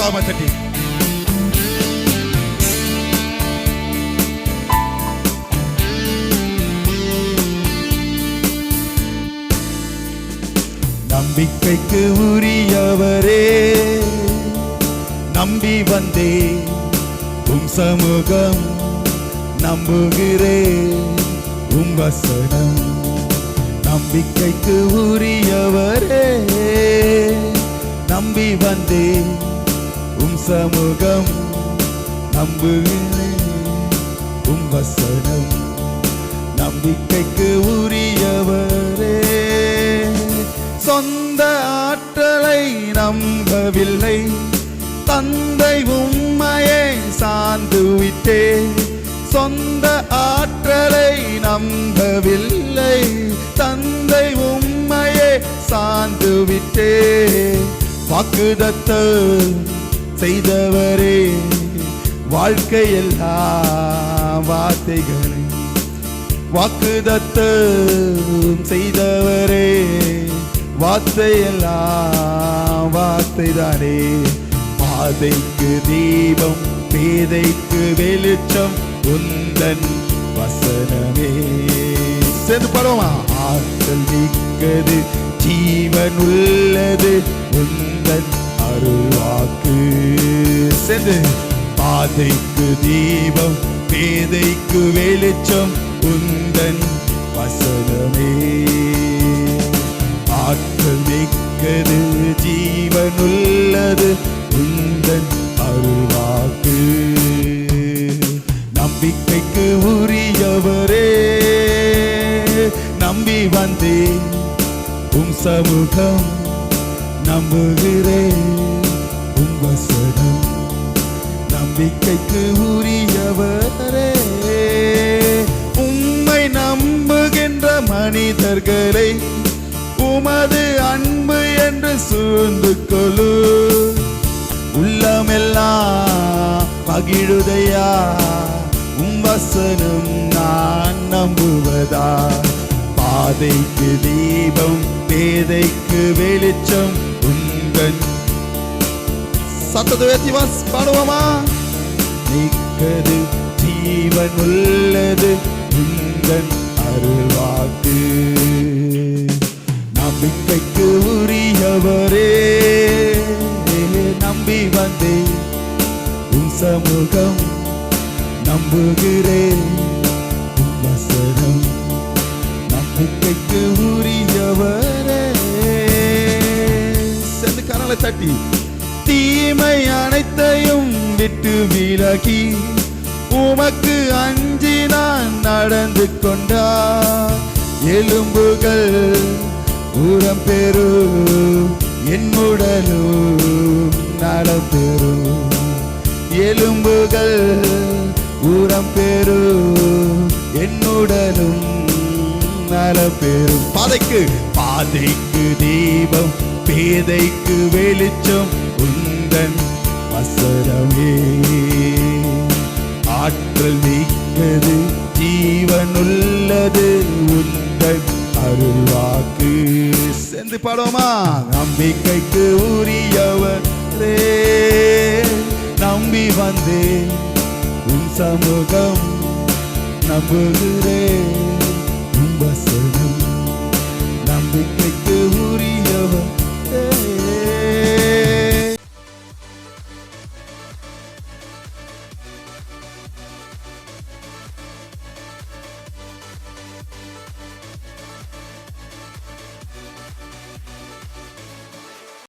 உற்சாகமா தட்டி நம்பிக்கைக்கு உரியவரே நம்பி வந்தே உம் சமூகம் நம்புகிறே உம் வசனம் நம்பிக்கைக்கு உரியவரே நம்பி வந்தே உம் சமூகம் நம்புகிறே உம் வசனம் நம்பிக்கைக்கு உரியவரே சொந்த ஆற்றலை நம்பவில்லை தந்தை உம்மையே சார்ந்து விட்டே சொந்த ஆற்றலை நம்பவில்லை தந்தை உம்மையே சார்ந்து விட்டே வாக்குதத்தம் செய்தவரே வாழ்க்கையெல்லாம் வார்த்தைகளை வாக்குதத்தம் செய்தவரே வார்த்தையெல்லாம் வார்த்தைதானே பாதைக்கு தீபம் பேதைக்கு வெளிச்சம் உந்தன் வசனமே சேர்ந்து பாடுவோமா ஆற்றல் மிக்கது ஜீவன் உள்ளது உந்தன் அருள்வாக்கு சேர்ந்து பாதைக்கு தீபம் பேதைக்கு வெளிச்சம் உந்தன் வசனமே ஆற்றல் மிக்கது ஜீவனுள்ளது உந்தன் அருள்வாக்கு நம்பிக்கைக்கு உரியவரே நம்பி வந்தே உம் சமூகம் நம்புகிறே உம் வசனம் நம்பிக்கைக்கு உரியவரே உம்மை நம்புகின்ற மனிதர்களை உமது அன்பு என்று சூழ்ந்து கொள்ளு உள்ளமெல்லாம் மகிழுதையா உம் வசனம் நான் நம்புவதா பாதைக்கு தீபம் பேதைக்கு வெளிச்சம் உங்கள் சத்தத்தை உயர்த்தி பாடுவோமா நிற்கது ஜீவன் உள்ளது உங்கள் அருள்வாக்கு நம்பிக்கைக்கு உரியவரே நம்பி வந்தே உம் சமூகம் நம்புகிறே உம் வசனம் நம்பிக்கைக்கு உரியவரே சேர்ந்து கரலை தட்டி தீமை அனைத்தையும் விட்டு விலகி உமக்கு அஞ்சி நான் நடந்து கொண்டார் எலும்புகள் உரம் பெறு என் உடலும் நலம் பெறு எலும்புகள் உரம் பெறு என் உடலும் நலம் பெறும் பாதைக்கு தீபம் பேதைக்கு வெளிச்சம் உந்தன் வசனமே ஆற்றல் மிக்கது ஜீவனுள்ளது உந்தன் அருள்வாக்கு சேர்ந்து பாடுவோமா நம்பிக்கைக்கு உரியவரே நம்பி வந்தே உன் சமூகம் நம்புகிறே உன் வசனம் நம்பிக்கை